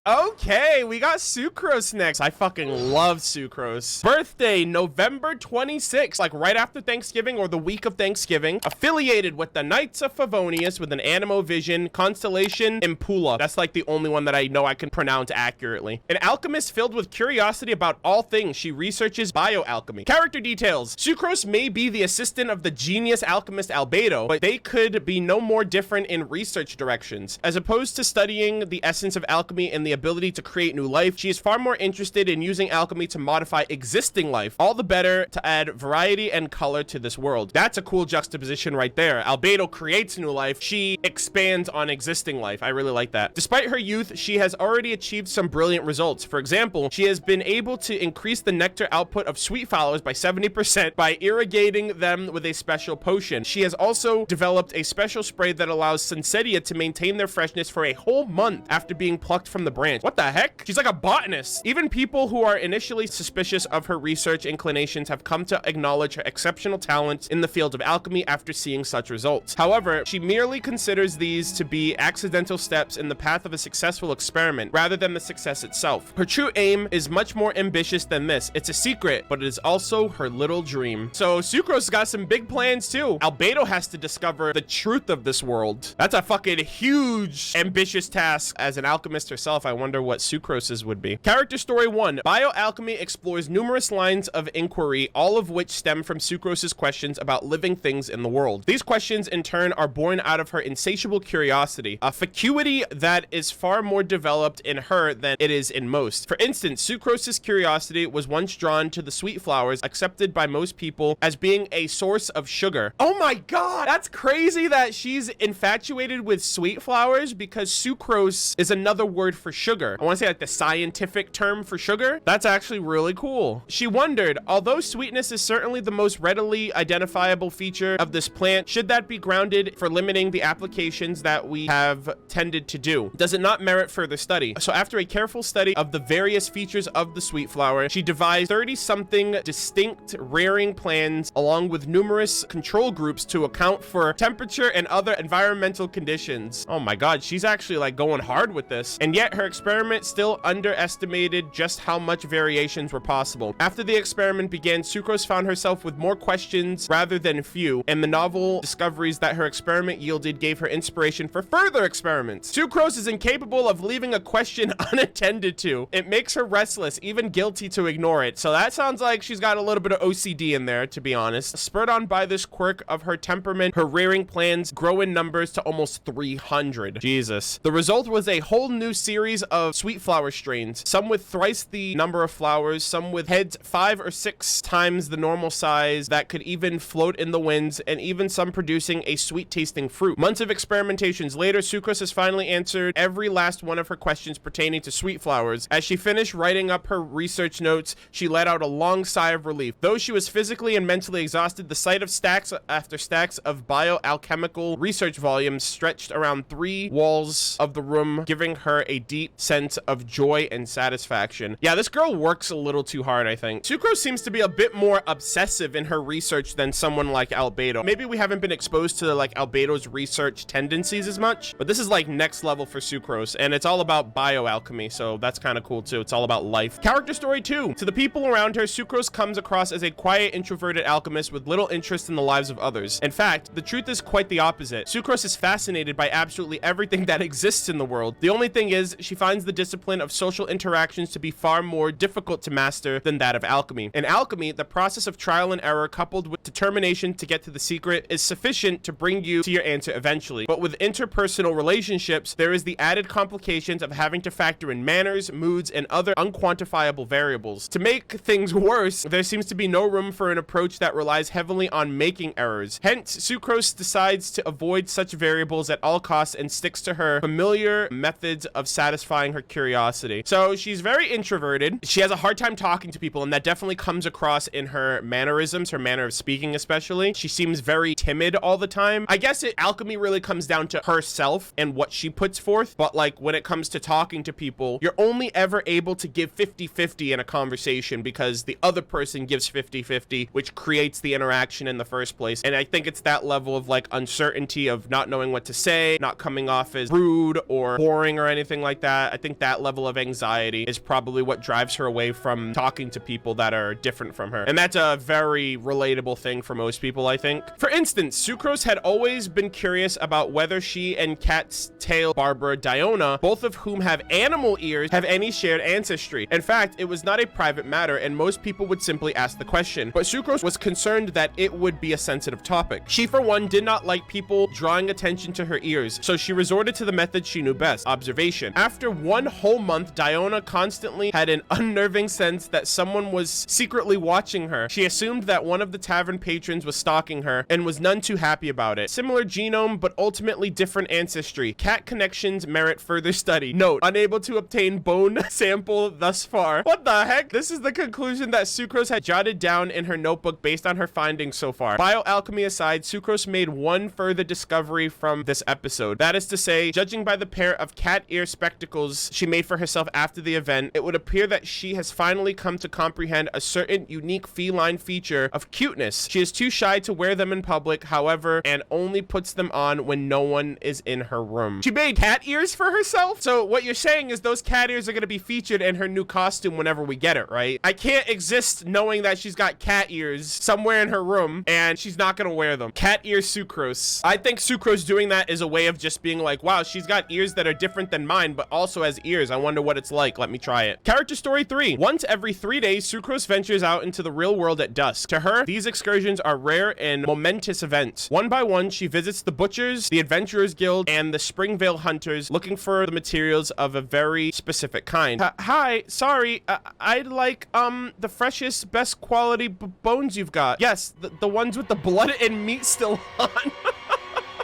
Okay, we got sucrose next. I fucking love sucrose. Birthday, November 26th, like right after Thanksgiving or the week of Thanksgiving. Affiliated with the Knights of Favonius with an Animo Vision, constellation Impula. That's like the only one that I know I can pronounce accurately. An alchemist filled with curiosity about all things. She researches bioalchemy. Character details. Sucrose may be the assistant of the genius alchemist Albedo, but they could be no more different in research directions. As opposed to studying the essence of alchemy and the ability to create new life, she is far more interested in using alchemy to modify existing life, all the better to add variety and color to this world. That's a cool juxtaposition right there. Albedo creates new life, she expands on existing life. I really like that. Despite her youth, she has already achieved some brilliant results. For example, she has been able to increase the nectar output of sweet flowers by 70% by irrigating them with a special potion. She has also developed a special spray that allows Sunsetia to maintain their freshness for a whole month after being plucked from the branch. What the heck? She's like a botanist. Even people who are initially suspicious of her research inclinations have come to acknowledge her exceptional talents in the field of alchemy after seeing such results. However, she merely considers these to be accidental steps in the path of a successful experiment rather than the success itself. Her true aim is much more ambitious than this. It's a secret, but it is also her little dream. So Sucrose got some big plans too. Albedo has to discover the truth of this world. That's a fucking huge ambitious task. As an alchemist herself, I wonder what Sucrose's would be. Character story 1. Bioalchemy explores numerous lines of inquiry, all of which stem from Sucrose's questions about living things in the world. These questions in turn are born out of her insatiable curiosity, a faculty that is far more developed in her than it is in most. For instance, Sucrose's curiosity was once drawn to the sweet flowers accepted by most people as being a source of sugar. Oh my god, that's crazy that she's infatuated with sweet flowers because sucrose is another word for sugar. I want to say like the scientific term for sugar. That's actually really cool. She wondered, although sweetness is certainly the most readily identifiable feature of this plant, should that be grounded for limiting the applications that we have tended to do? Does it not merit further study? So after a careful study of the various features of the sweet flower, she devised 30-something distinct rearing plans along with numerous control groups to account for temperature and other environmental conditions. Oh my god, she's actually like going hard with this. And yet her experiment still underestimated just how much variations were possible. After the experiment began, Sucrose found herself with more questions rather than few, and the novel discoveries that her experiment yielded gave her inspiration for further experiments. Sucrose is incapable of leaving a question unattended to. It makes her restless, even guilty to ignore it. So that sounds like she's got a little bit of OCD in there, to be honest. Spurred on by this quirk of her temperament, her rearing plans grow in numbers to almost 300. Jesus. The result was a whole new series of sweet flower strains, some with thrice the number of flowers, some with heads 5 or 6 times the normal size that could even float in the winds, and even some producing a sweet tasting fruit. Months of experimentations later, Sucrose has finally answered every last one of her questions pertaining to sweet flowers. As she finished writing up her research notes, she let out a long sigh of relief. Though she was physically and mentally exhausted, the sight of stacks after stacks of bioalchemical research volumes stretched around 3 walls of the room, giving her a deep sense of joy and satisfaction. Yeah, this girl works a little too hard, I think. Sucrose seems to be a bit more obsessive in her research than someone like Albedo. Maybe we haven't been exposed to like Albedo's research tendencies as much, but this is like next level for Sucrose, and it's all about bioalchemy, so that's kind of cool too. It's all about life. Character story 2. To the people around her, Sucrose comes across as a quiet, introverted alchemist with little interest in the lives of others. In fact, the truth is quite the opposite. Sucrose is fascinated by absolutely everything that exists in the world. The only thing is, she finds the discipline of social interactions to be far more difficult to master than that of alchemy. In alchemy, the process of trial and error coupled with determination to get to the secret is sufficient to bring you to your answer eventually. But with interpersonal relationships, there is the added complications of having to factor in manners, moods, and other unquantifiable variables. To make things worse, there seems to be no room for an approach that relies heavily on making errors. Hence, Sucrose decides to avoid such variables at all costs and sticks to her familiar methods of satisfying her curiosity. So she's very introverted. She has a hard time talking to people, and that definitely comes across in her mannerisms, her manner of speaking especially. She seems very timid all the time. I guess alchemy really comes down to herself and what she puts forth, but like when it comes to talking to people, you're only ever able to give 50-50 in a conversation because the other person gives 50-50, which creates the interaction in the first place. And I think it's that level of like uncertainty of not knowing what to say, not coming off as rude or boring or anything like that. that. I think that level of anxiety is probably what drives her away from talking to people that are different from her. And that's a very relatable thing for most people, I think. For instance, Sucrose had always been curious about whether she and Cat's tail Barbara Diona, both of whom have animal ears, have any shared ancestry. In fact, it was not a private matter, and most people would simply ask the question. But Sucrose was concerned that it would be a sensitive topic. She, for one, did not like people drawing attention to her ears, so she resorted to the method she knew best: observation. After 1 whole month, Diona constantly had an unnerving sense that someone was secretly watching her. She assumed that one of the tavern patrons was stalking her and was none too happy about it. Similar genome, but ultimately different ancestry. Cat connections merit further study. Note, unable to obtain bone sample thus far. What the heck? This is the conclusion that Sucrose had jotted down in her notebook based on her findings so far. Bioalchemy aside, Sucrose made one further discovery from this episode. That is to say, judging by the pair of cat ear spectacles she made for herself after the event, it would appear that she has finally come to comprehend a certain unique feline feature of cuteness. She is too shy to wear them in public, however, and only puts them on when no one is in her room. She made cat ears for herself? So what you're saying is those cat ears are going to be featured in her new costume whenever we get it, right? I can't exist knowing that she's got cat ears somewhere in her room and she's not going to wear them. Cat ear Sucrose. I think Sucrose doing that is a way of just being like, wow, she's got ears that are different than mine, but also has ears. I wonder what it's like. Let me try it. Character story 3. Once every 3 days, Sucrose ventures out into the real world at dusk. To her, these excursions are rare and momentous events. One by one, she visits the Butchers, the Adventurers Guild, and the Springvale Hunters, looking for the materials of a very specific kind. Hi, sorry, I'd like, the freshest, best quality bones you've got. Yes, the ones with the blood and meat still on.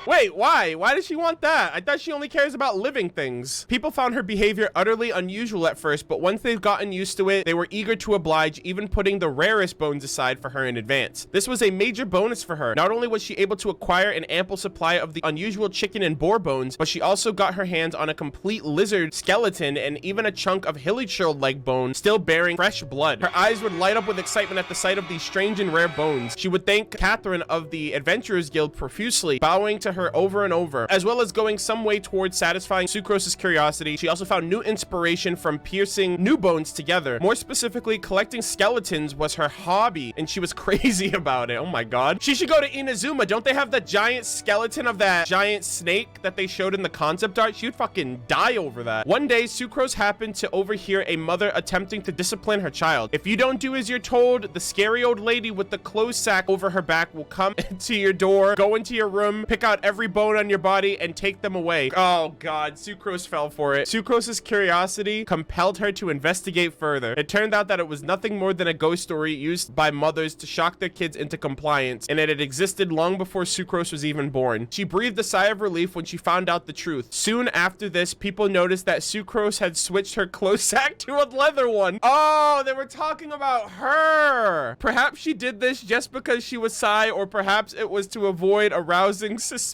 Wait, why? Why does she want that? I thought she only cares about living things. People found her behavior utterly unusual at first, but once they've gotten used to it, they were eager to oblige, even putting the rarest bones aside for her in advance. This was a major bonus for her. Not only was she able to acquire an ample supply of the unusual chicken and boar bones, but she also got her hands on a complete lizard skeleton and even a chunk of hilly-churled leg bone, still bearing fresh blood. Her eyes would light up with excitement at the sight of these strange and rare bones. She would thank Catherine of the Adventurers Guild profusely, bowing to her over and over, as well as going some way towards satisfying Sucrose's curiosity. She also found new inspiration from piercing new bones together. More specifically, collecting skeletons was her hobby, and she was crazy about it. Oh my god. She should go to Inazuma. Don't they have the giant skeleton of that giant snake that they showed in the concept art? She would fucking die over that. One day, Sucrose happened to overhear a mother attempting to discipline her child. If you don't do as you're told, the scary old lady with the clothes sack over her back will come to your door, go into your room, pick out every bone on your body, and take them away. Oh god, Sucrose fell for it. Sucrose's curiosity compelled her to investigate further. It turned out that it was nothing more than a ghost story used by mothers to shock their kids into compliance, and it had existed long before Sucrose was even born. She breathed a sigh of relief when she found out the truth. Soon after this, people noticed that Sucrose had switched her clothes sack to a leather one. Oh, they were talking about her. Perhaps she did this just because she was Psy, or perhaps it was to avoid arousing suspicion.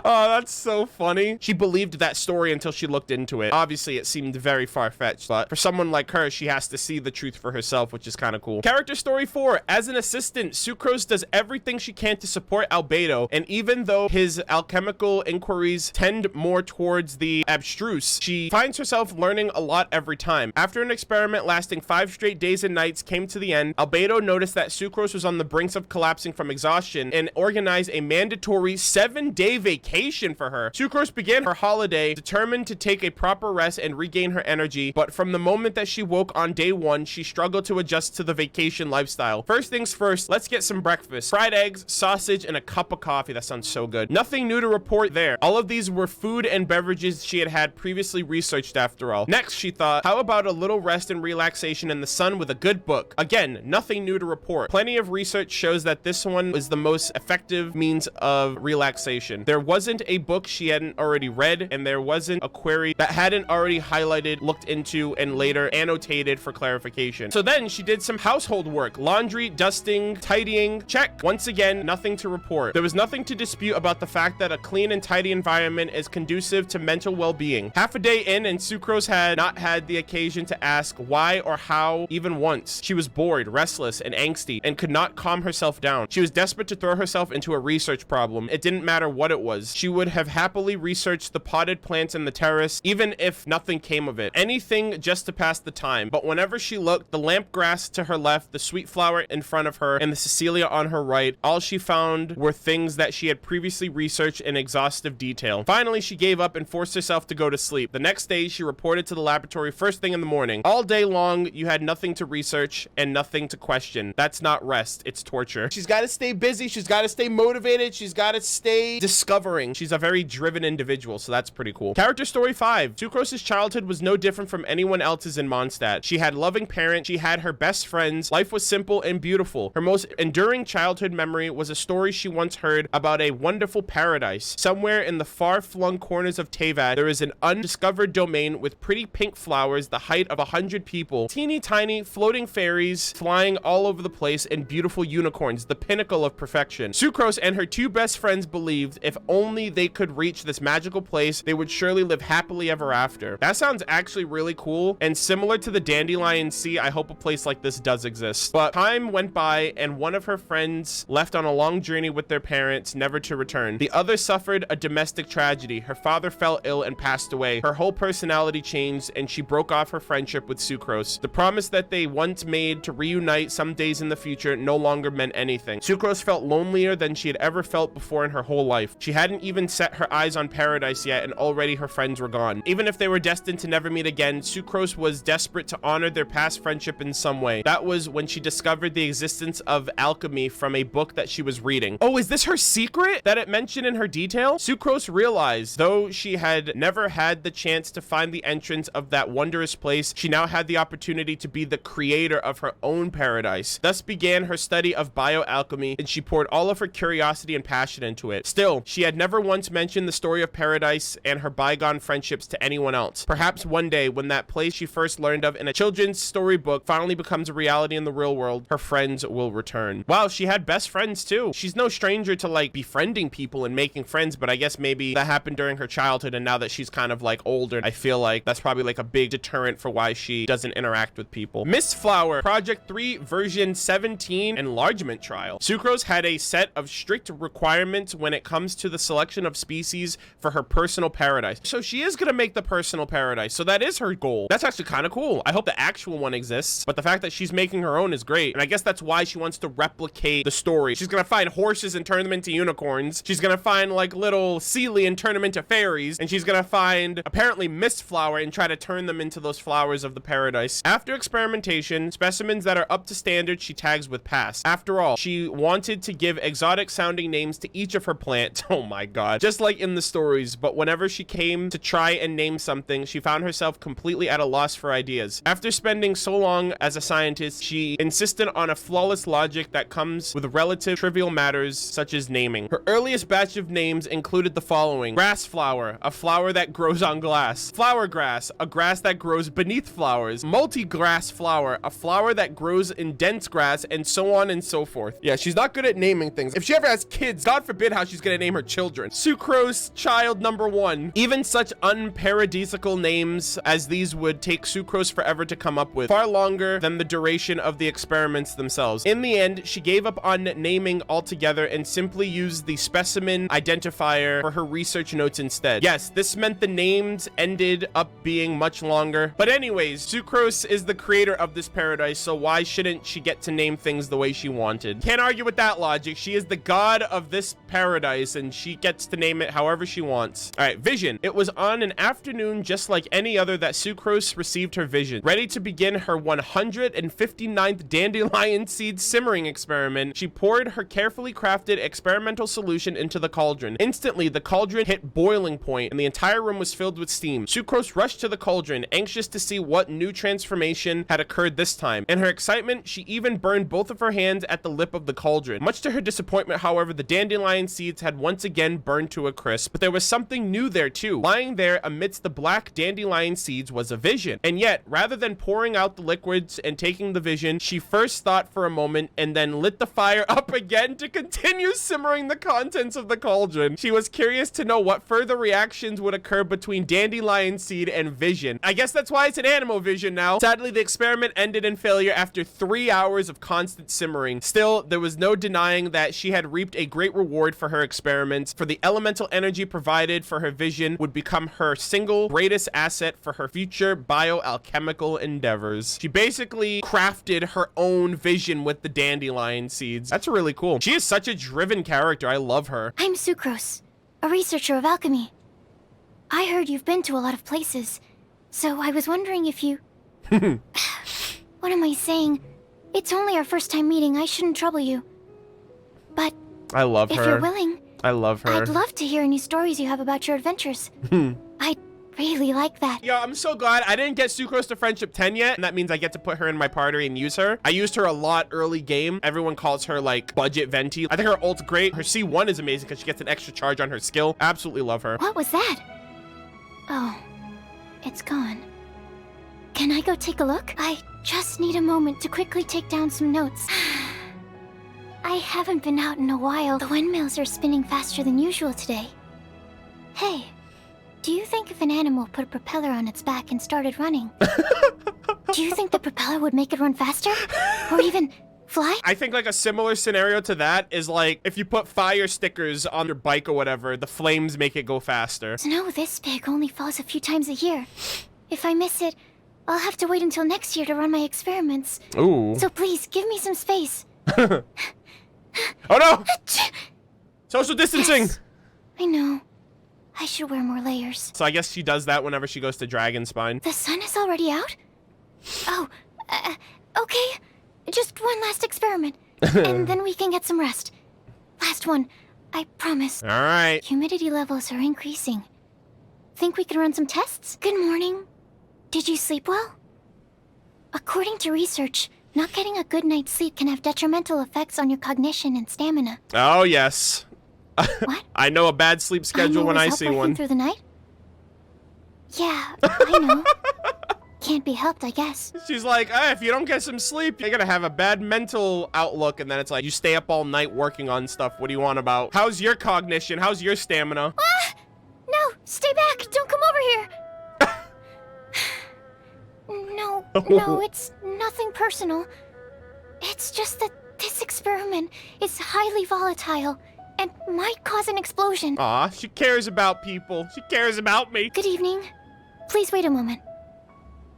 Oh, that's so funny. She believed that story until she looked into it. Obviously, it seemed very far-fetched, but for someone like her, she has to see the truth for herself, which is kind of cool. Character story 4. As an assistant, Sucrose does everything she can to support Albedo, and even though his alchemical inquiries tend more towards the abstruse, she finds herself learning a lot every time. After an experiment lasting 5 straight days and nights came to the end, Albedo noticed that Sucrose was on the brink of collapsing from exhaustion and organized a mandatory 7-day vacation for her. Sucrose began her holiday determined to take a proper rest and regain her energy, but from the moment that she woke on day 1, she struggled to adjust to the vacation lifestyle. First things first, let's get some breakfast. Fried eggs, sausage, and a cup of coffee. That sounds so good. Nothing new to report there. All of these were food and beverages she had previously researched after all. Next, she thought, how about a little rest and relaxation in the sun with a good book? Again, nothing new to report. Plenty of research shows that this one is the most effective means of relaxation. There wasn't a book she hadn't already read, and there wasn't a query that hadn't already highlighted, looked into, and later annotated for clarification. So then she did some household work. Laundry, dusting, tidying. Check. Once again, nothing to report. There was nothing to dispute about the fact that a clean and tidy environment is conducive to mental well-being. Half a day in, and Sucrose had not had the occasion to ask why or how even once. She was bored, restless, and angsty, and could not calm herself down. She was desperate to throw herself into a research problem. It didn't matter what it was. was. She would have happily researched the potted plants in the terrace, even if nothing came of it. Anything just to pass the time. But whenever she looked, the lamp grass to her left, the sweet flower in front of her, and the Cecilia on her right, all she found were things that she had previously researched in exhaustive detail. Finally, she gave up and forced herself to go to sleep. The next day, she reported to the laboratory first thing in the morning. All day long, you had nothing to research and nothing to question. That's not rest, it's torture. She's got to stay busy, she's got to stay motivated, she's got to stay discovering. She's a very driven individual, so that's pretty cool. Character story 5. Sucrose's childhood was no different from anyone else's in Mondstadt. She had loving parents, she had her best friends, life was simple and beautiful. Her most enduring childhood memory was a story she once heard about a wonderful paradise. Somewhere in the far-flung corners of Teyvat, there is an undiscovered domain with pretty pink flowers the height of 100 people, teeny tiny floating fairies flying all over the place, and beautiful unicorns, the pinnacle of perfection. Sucrose and her two best friends believed if only they could reach this magical place, they would surely live happily ever after. That sounds actually really cool, and similar to the Dandelion Sea, I hope a place like this does exist. But time went by, and one of her friends left on a long journey with their parents, never to return. The other suffered a domestic tragedy. Her father fell ill and passed away. Her whole personality changed, and she broke off her friendship with Sucrose. The promise that they once made to reunite some days in the future no longer meant anything. Sucrose felt lonelier than she had ever felt before in her whole life. She hadn't even set her eyes on paradise yet, and already her friends were gone. Even if they were destined to never meet again, Sucrose was desperate to honor their past friendship in some way. That was when she discovered the existence of alchemy from a book that she was reading. Oh, is this her secret that it mentioned in her detail? Sucrose realized, though she had never had the chance to find the entrance of that wondrous place, she now had the opportunity to be the creator of her own paradise. Thus began her study of bioalchemy, and she poured all of her curiosity and passion into it. Still, she had never once mentioned the story of paradise and her bygone friendships to anyone else. Perhaps one day, when that place she first learned of in a children's storybook finally becomes a reality in the real world, her friends will return. Wow, she had best friends too. She's no stranger to like befriending people and making friends, but I guess maybe that happened during her childhood, and now that she's kind of like older, I feel like that's probably like a big deterrent for why she doesn't interact with people. Mistflower, Project 3, version 17, enlargement trial. Sucrose had a set of strict requirements when it comes to the selection of species for her personal paradise. So she is gonna make the personal paradise. So that is her goal. That's actually kind of cool. I hope the actual one exists, but the fact that she's making her own is great. And I guess that's why she wants to replicate the story. She's gonna find horses and turn them into unicorns. She's gonna find like little Sealy and turn them into fairies. And she's gonna find apparently Mistflower and try to turn them into those flowers of the paradise. After experimentation, specimens that are up to standard she tags with pass. After all, she wanted to give exotic sounding names to each of her plants. Oh my god. Just like in the stories, but whenever she came to try and name something, she found herself completely at a loss for ideas. After spending so long as a scientist, she insisted on a flawless logic that comes with relative trivial matters such as naming. Her earliest batch of names included the following: grass flower, a flower that grows on glass; flower grass, a grass that grows beneath flowers; multi-grass flower, a flower that grows in dense grass, and so on and so forth. Yeah, she's not good at naming things. If she ever has kids, God forbid how she's gonna name her children. Sucrose child number 1. Even such unparadisical names as these would take Sucrose forever to come up with, far longer than the duration of the experiments themselves. In the end, she gave up on naming altogether and simply used the specimen identifier for her research notes instead. Yes, this meant the names ended up being much longer. But anyways, Sucrose is the creator of this paradise, so why shouldn't she get to name things the way she wanted? Can't argue with that logic. She is the god of this paradise, and she gets to name it however she wants. All right, vision. It was on an afternoon just like any other that Sucrose received her vision. Ready to begin her 159th dandelion seed simmering experiment, she poured her carefully crafted experimental solution into the cauldron. Instantly, the cauldron hit boiling point, and the entire room was filled with steam. Sucrose rushed to the cauldron, anxious to see what new transformation had occurred this time. In her excitement, she even burned both of her hands at the lip of the cauldron. Much to her disappointment, however, the dandelion seeds had once again burned to a crisp. But there was something new there too. Lying there amidst the black dandelion seeds was a vision. And yet, rather than pouring out the liquids and taking the vision, she first thought for a moment and then lit the fire up again to continue simmering the contents of the cauldron. She was curious to know what further reactions would occur between dandelion seed and vision. I guess that's why it's an animal vision now. Sadly, the experiment ended in failure after 3 hours of constant simmering. Still, there was no denying that she had reaped a great reward for her experiments. for the elemental energy provided for her vision would become her single greatest asset for her future bioalchemical endeavors. She basically crafted her own vision with the dandelion seeds. That's really cool. She is such a driven character. I love her. I'm Sucrose, a researcher of alchemy. I heard you've been to a lot of places, so I was wondering if you... What am I saying? It's only our first time meeting. I shouldn't trouble you. But I love her. If you're willing, I love her. I'd love to hear any stories you have about your adventures. I'd really like that. Yo, I'm so glad I didn't get Sucrose to Friendship 10 yet, and that means I get to put her in my party and use her. I used her a lot early game. Everyone calls her, like, budget venti. I think her ult's great. Her C1 is amazing because she gets an extra charge on her skill. Absolutely love her. What was that? Oh, it's gone. Can I go take a look? I just need a moment to quickly take down some notes. I haven't been out in a while. The windmills are spinning faster than usual today. Hey, do you think if an animal put a propeller on its back and started running, do you think the propeller would make it run faster? Or even fly? I think like a similar scenario to that is like if you put fire stickers on your bike or whatever, the flames make it go faster. Snow this big only falls a few times a year. If I miss it, I'll have to wait until next year to run my experiments. Ooh. So please, give me some space. Oh no! Social distancing! Yes, I know. I should wear more layers. So I guess she does that whenever she goes to Dragonspine. The sun is already out? Oh, okay. Just one last experiment, and then we can get some rest. Last one, I promise. All right. Humidity levels are increasing. Think we can run some tests? Good morning. Did you sleep well? According to research, not getting a good night's sleep can have detrimental effects on your cognition and stamina. Oh, yes. What? I know a bad sleep schedule when I see one. Through the night? Yeah, I know. Can't be helped, I guess. She's like, if you don't get some sleep, you're gonna have a bad mental outlook. And then it's like, you stay up all night working on stuff. What do you want about? How's your cognition? How's your stamina? Ah! No, stay back. Don't come over here. No, it's nothing personal. It's just that this experiment is highly volatile and might cause an explosion. Aw, she cares about people. She cares about me. Good evening. Please wait a moment.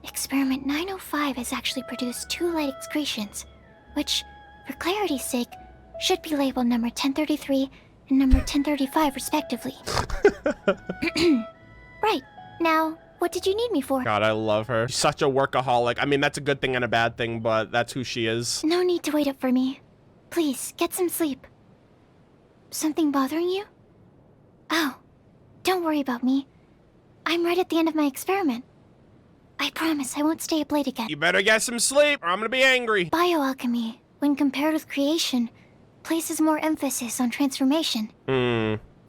Experiment 905 has actually produced 2 light excretions, which, for clarity's sake, should be labeled number 1033 and number 1035 respectively. Right. Now, what did you need me for? God, I love her. She's such a workaholic. I mean, that's a good thing and a bad thing, but that's who she is. No need to wait up for me. Please, get some sleep. Something bothering you? Oh, don't worry about me. I'm right at the end of my experiment. I promise I won't stay up late again. You better get some sleep or I'm gonna be angry. Bioalchemy, when compared with creation, places more emphasis on transformation.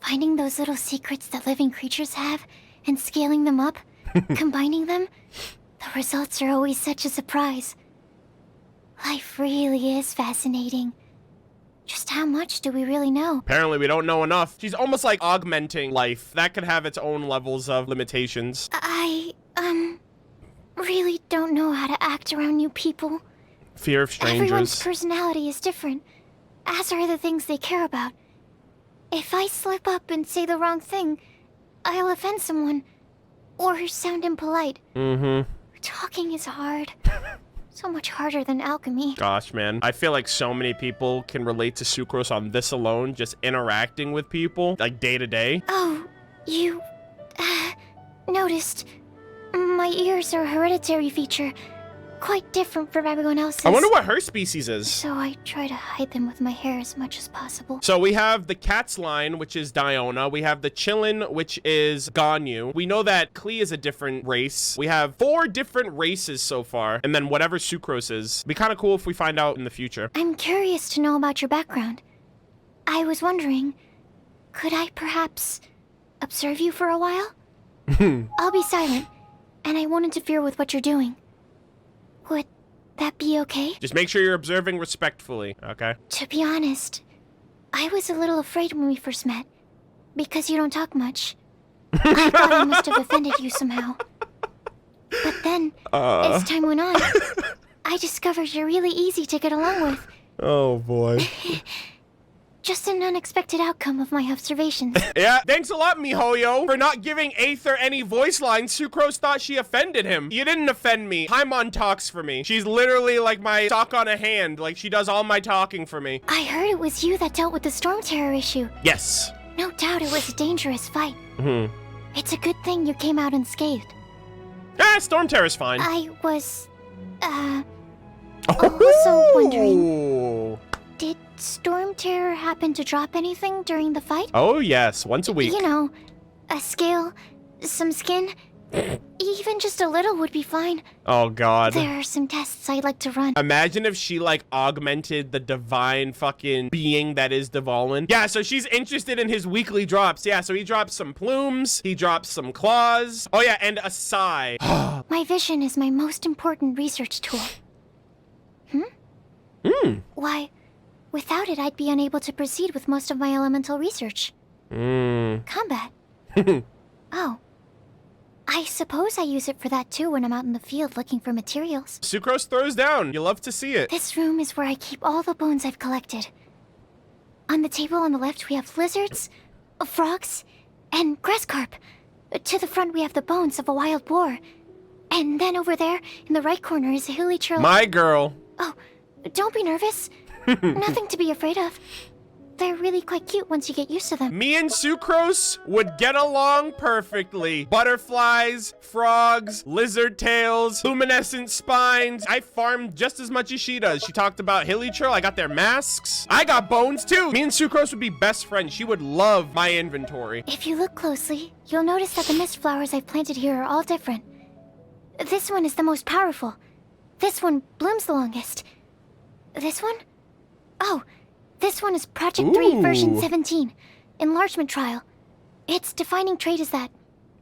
Finding those little secrets that living creatures have and scaling them up, combining them, the results are always such a surprise. Life really is fascinating. Just how much do we really know? Apparently we don't know enough. She's almost like augmenting life. That could have its own levels of limitations. I really don't know how to act around new people. Fear of strangers. Everyone's personality is different, as are the things they care about. If I slip up and say the wrong thing, I'll offend someone, or sound impolite. Talking is hard. So much harder than alchemy. Gosh, man. I feel like so many people can relate to Sucrose on this alone, just interacting with people, like day to day. Oh, you, noticed. My ears are a hereditary feature, quite different from everyone else's. I wonder what her species is. So I try to hide them with my hair as much as possible. So we have the cat's line, which is Diona. We have the Chillin, which is Ganyu. We know that Klee is a different race. We have 4 different races so far. And then whatever Sucrose is. Be kind of cool if we find out in the future. I'm curious to know about your background. I was wondering, could I perhaps observe you for a while? I'll be silent, and I won't interfere with what you're doing. Would that be okay? Just make sure you're observing respectfully, okay? To be honest, I was a little afraid when we first met, because you don't talk much. I thought I must have offended you somehow. But then, as time went on, I discovered you're really easy to get along with. Oh, boy. just an unexpected outcome of my observations. Yeah, thanks a lot, miHoYo, for not giving Aether any voice lines. Sucrose thought she offended him. You didn't offend me. Paimon talks for me. She's literally like my sock on a hand. Like, she does all my talking for me. I heard it was you that dealt with the storm terror issue. Yes. No doubt it was a dangerous fight. Mm-hmm. It's a good thing you came out unscathed. Storm Terror's fine. I was, also wondering, did Storm Terror happen to drop anything during the fight? Oh, yes. Once a week. You know, a scale, some skin. Even just a little would be fine. Oh, God. There are some tests I'd like to run. Imagine if she, like, augmented the divine fucking being that is Dvalin. Yeah, so she's interested in his weekly drops. Yeah, so he drops some plumes. He drops some claws. Oh, yeah, and a sigh. My vision is my most important research tool. Why, without it, I'd be unable to proceed with most of my elemental research. Combat. Oh. I suppose I use it for that too when I'm out in the field looking for materials. Sucrose throws down. You love to see it. This room is where I keep all the bones I've collected. On the table on the left, we have lizards, frogs, and grass carp. To the front, we have the bones of a wild boar. And then over there, in the right corner, is a hilly turtle. My girl. Oh, don't be nervous. Nothing to be afraid of. They're really quite cute once you get used to them. Me and Sucrose would get along perfectly. Butterflies, frogs, lizard tails, luminescent spines. I farmed just as much as she does. She talked about hilly churl. I got their masks. I got bones too. Me and Sucrose would be best friends. She would love my inventory. If you look closely, you'll notice that the mist flowers I've planted here are all different. This one is the most powerful. This one blooms the longest. This one? Oh, this one is Project 3, version 17. Enlargement trial. Its defining trait is that...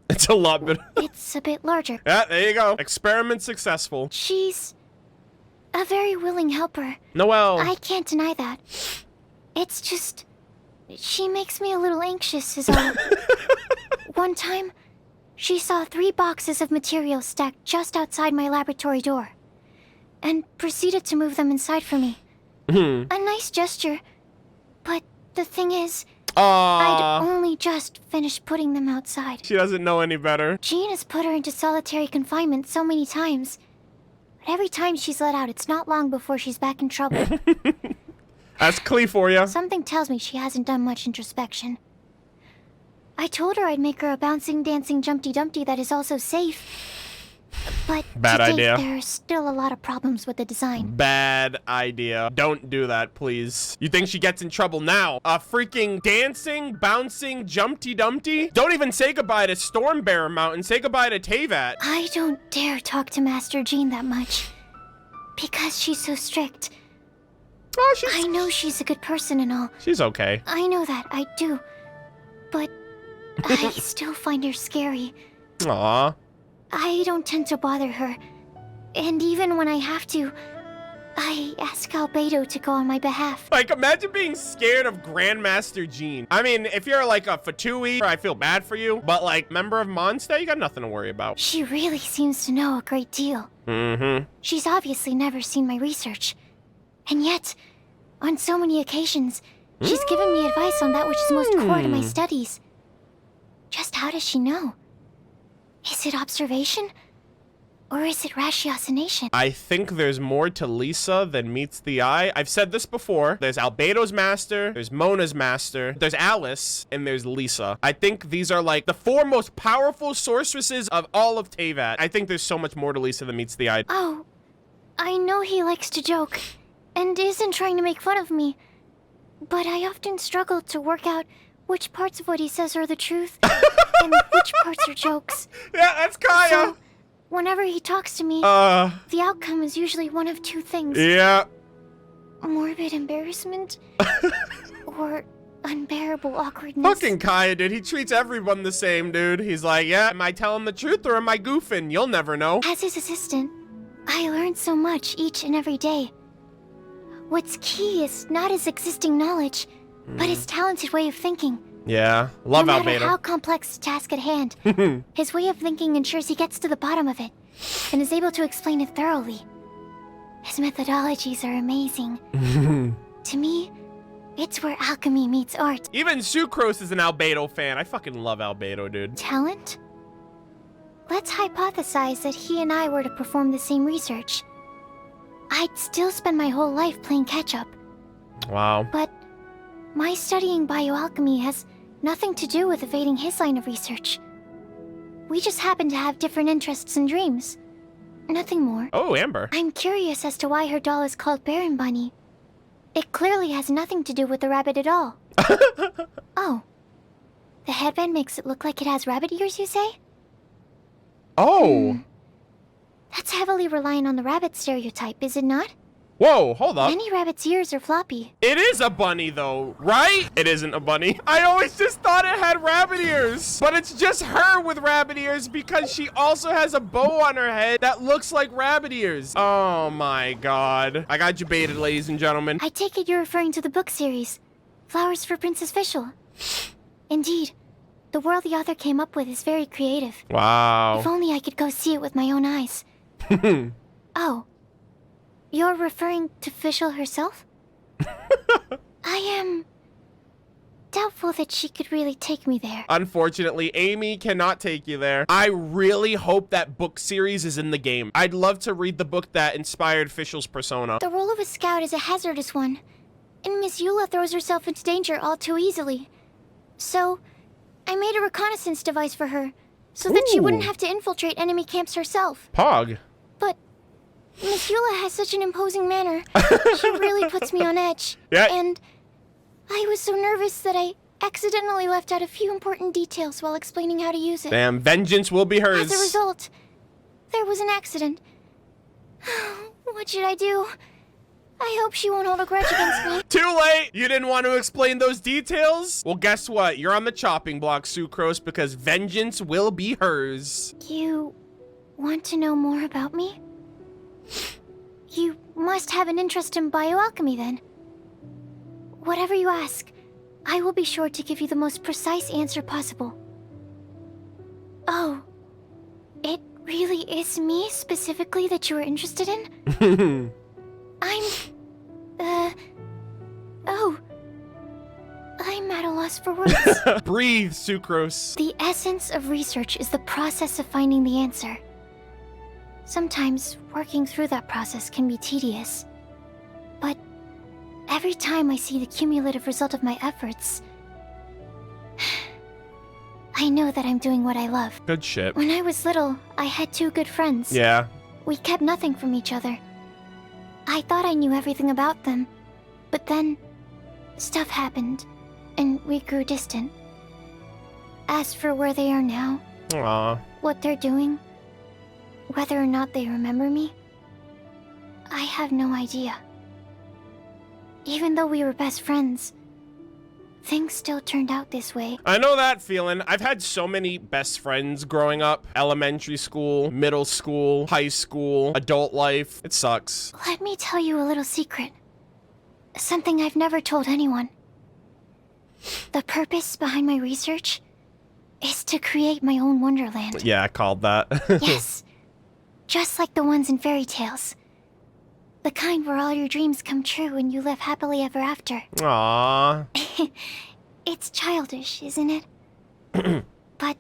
It's a lot better. It's a bit larger. Yeah, there you go. Experiment successful. She's a very willing helper. Noelle. I can't deny that. It's just... she makes me a little anxious is all. One time, she saw 3 boxes of materials stacked just outside my laboratory door, and proceeded to move them inside for me. A nice gesture, but the thing is, I'd only just finished putting them outside. She doesn't know any better. Jean has put her into solitary confinement so many times, but every time she's let out, it's not long before she's back in trouble. That's Clee for you. Something tells me she hasn't done much introspection. I told her I'd make her a bouncing, dancing Jumpty Dumpty that is also safe. But bad idea. There are still a lot of problems with the design. Bad idea. Don't do that, please. You think she gets in trouble now? A freaking dancing, bouncing Jumpty Dumpty? Don't even say goodbye to Stormbearer Mountain. Say goodbye to Teyvat. I don't dare talk to Master Jean that much, because she's so strict. Oh, I know she's a good person and all. She's okay. I know that, I do. But I still find her scary. Aw. I don't tend to bother her. And even when I have to, I ask Albedo to go on my behalf. Like, imagine being scared of Grandmaster Jean. I mean, if you're like a Fatui, I feel bad for you. But like, member of Mondstadt, you got nothing to worry about. She really seems to know a great deal. She's obviously never seen my research. And yet, on so many occasions, she's given me advice on that which is most core to my studies. Just how does she know? Is it observation? Or is it ratiocination? I think there's more to Lisa than meets the eye. I've said this before. There's Albedo's master, there's Mona's master, there's Alice, and there's Lisa. I think these are like the 4 most powerful sorceresses of all of Teyvat. I think there's so much more to Lisa than meets the eye. Oh, I know he likes to joke, and isn't trying to make fun of me. But I often struggle to work out which parts of what he says are the truth, and which parts are jokes. Yeah, that's Kaya. So, whenever he talks to me, the outcome is usually one of 2 things. Yeah. Morbid embarrassment, or unbearable awkwardness. Fucking Kaya, dude. He treats everyone the same, dude. He's like, yeah, am I telling the truth or am I goofing? You'll never know. As his assistant, I learn so much each and every day. What's key is not his existing knowledge, but his talented way of thinking. Yeah, love No Albedo. matter how complex the task at hand, his way of thinking ensures he gets to the bottom of it, and is able to explain it thoroughly. His methodologies are amazing. To me, It's where alchemy meets art. Even Sucrose is an Albedo fan. I fucking love Albedo, dude. Talent? Let's hypothesize that he and I were to perform the same research. I'd still spend my whole life playing catch-up. Wow. But my studying bioalchemy has nothing to do with evading his line of research. We just happen to have different interests and dreams. Nothing more. Oh, Amber. I'm curious as to why her doll is called Baron Bunny. It clearly has nothing to do with the rabbit at all. Oh. The headband makes it look like it has rabbit ears, you say? Oh. That's heavily relying on the rabbit stereotype, is it not? Whoa, hold up. Many rabbits' ears are floppy. It is a bunny, though, right? It isn't a bunny. I always just thought it had rabbit ears. But it's just her with rabbit ears because she also has a bow on her head that looks like rabbit ears. Oh, my God. I got you baited, ladies and gentlemen. I take it you're referring to the book series, Flowers for Princess Fischl. Indeed. The world the author came up with is very creative. Wow. If only I could go see it with my own eyes. Oh. You're referring to Fischl herself? I am doubtful that she could really take me there. Unfortunately, Amy cannot take you there. I really hope that book series is in the game. I'd love to read the book that inspired Fischl's persona. The role of a scout is a hazardous one, and Miss Eula throws herself into danger all too easily. So, I made a reconnaissance device for her, so that she wouldn't have to infiltrate enemy camps herself. Pog. But Miss Eula has such an imposing manner. She really puts me on edge. Yeah. And I was so nervous that I accidentally left out a few important details while explaining how to use it. Damn, vengeance will be hers. As a result, there was an accident. What should I do? I hope she won't hold a grudge against me. Too late! You didn't want to explain those details? Well, guess what? You're on the chopping block, Sucrose, because vengeance will be hers. You want to know more about me? You must have an interest in bioalchemy, then. Whatever you ask, I will be sure to give you the most precise answer possible. Oh, it really is me specifically that you are interested in? I'm at a loss for words. Breathe, Sucrose. The essence of research is the process of finding the answer. Sometimes working through that process can be tedious. But every time I see the cumulative result of my efforts, I know that I'm doing what I love. Good shit. When I was little, I had two good friends. Yeah. We kept nothing from each other. I thought I knew everything about them, but then stuff happened, and we grew distant. As for where they are now, Aw. what they're doing, whether or not they remember me, I have no idea. Even though we were best friends, things still turned out this way. I know that feeling. I've had so many best friends growing up. Elementary school, middle school, high school, adult life. It sucks. Let me tell you a little secret. Something I've never told anyone. The purpose behind my research is to create my own wonderland. Yeah, I called that. Yes. Just like the ones in fairy tales. The kind where all your dreams come true and you live happily ever after. Aww. It's childish, isn't it? But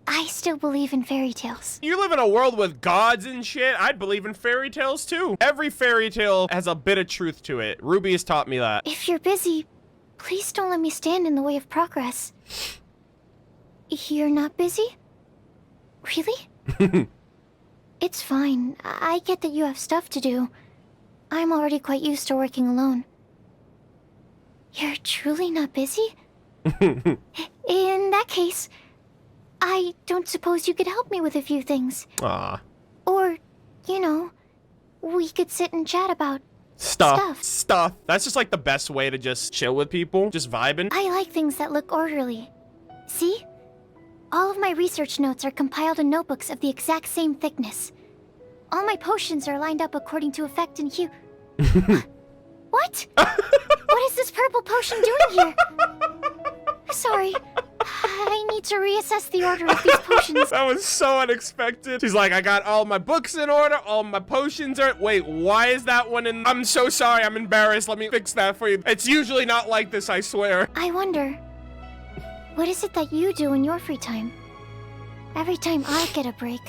I still believe in fairy tales. You live in a world with gods and shit. I'd believe in fairy tales too. Every fairy tale has a bit of truth to it. Ruby has taught me that. If you're busy, please don't let me stand in the way of progress. You're not busy? Really? It's fine. I get that you have stuff to do. I'm already quite used to working alone. You're truly not busy? In that case, I don't suppose you could help me with a few things. Aw. Or, you know, we could sit and chat about Stuff. That's just like the best way to just chill with people. Just vibing. I like things that look orderly. See? All of my research notes are compiled in notebooks of the exact same thickness. All my potions are lined up according to effect and hue. What? What is this purple potion doing here? Sorry, I need to reassess the order of these potions. That was so unexpected. She's like, I got all my books in order, all my potions are... Wait, why is that one in... I'm so sorry, I'm embarrassed. Let me fix that for you. It's usually not like this, I swear. I wonder, what is it that you do in your free time? Every time I get a break,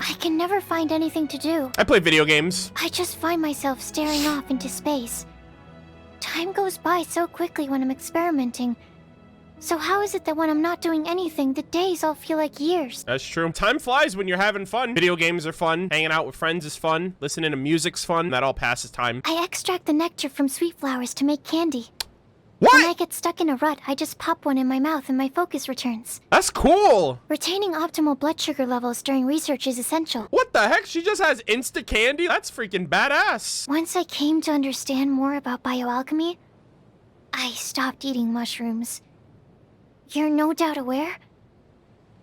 I can never find anything to do. I play video games. I just find myself staring off into space. Time goes by so quickly when I'm experimenting. So how is it that when I'm not doing anything, the days all feel like years? That's true. Time flies when you're having fun. Video games are fun. Hanging out with friends is fun. Listening to music's fun. That all passes time. I extract the nectar from sweet flowers to make candy. What? When I get stuck in a rut, I just pop one in my mouth and my focus returns. That's cool. Retaining optimal blood sugar levels during research is essential. What the heck? She just has insta candy? That's freaking badass. Once I came to understand more about bioalchemy, I stopped eating mushrooms. You're no doubt aware?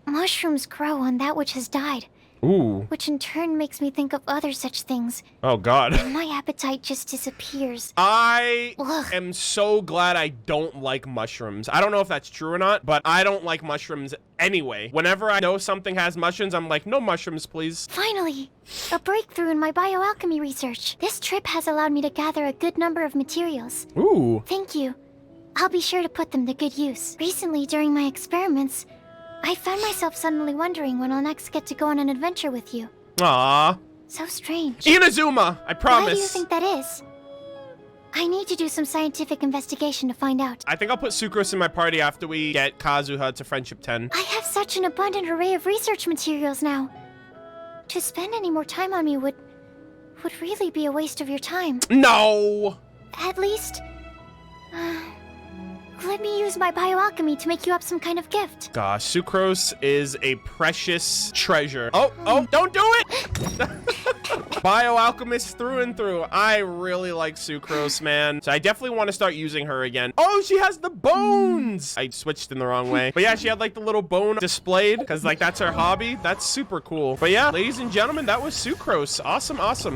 Mushrooms grow on that which has died. Ooh. Which in turn makes me think of other such things. Oh, God. And my appetite just disappears. I Ugh. am so glad I don't like mushrooms. I don't know if that's true or not, but I don't like mushrooms anyway. Whenever I know something has mushrooms, I'm like, no mushrooms, please. Finally, a breakthrough in my bioalchemy research. This trip has allowed me to gather a good number of materials. Ooh. Thank you. I'll be sure to put them to good use. Recently, during my experiments, I found myself suddenly wondering when I'll next get to go on an adventure with you. Aww. So strange. Inazuma, I promise. Why do you think that is? I need to do some scientific investigation to find out. I think I'll put Sucrose in my party after we get Kazuha to Friendship 10. I have such an abundant array of research materials now. To spend any more time on me would really be a waste of your time. No! At least, let me use my bioalchemy to make you up some kind of gift. Gosh, Sucrose is a precious treasure. Oh, don't do it! Bio-alchemist through and through. I really like Sucrose, man. So I definitely want to start using her again. Oh, she has the bones! I switched in the wrong way. But yeah, she had like the little bone displayed because like that's her hobby. That's super cool. But yeah, ladies and gentlemen, that was Sucrose. Awesome, awesome.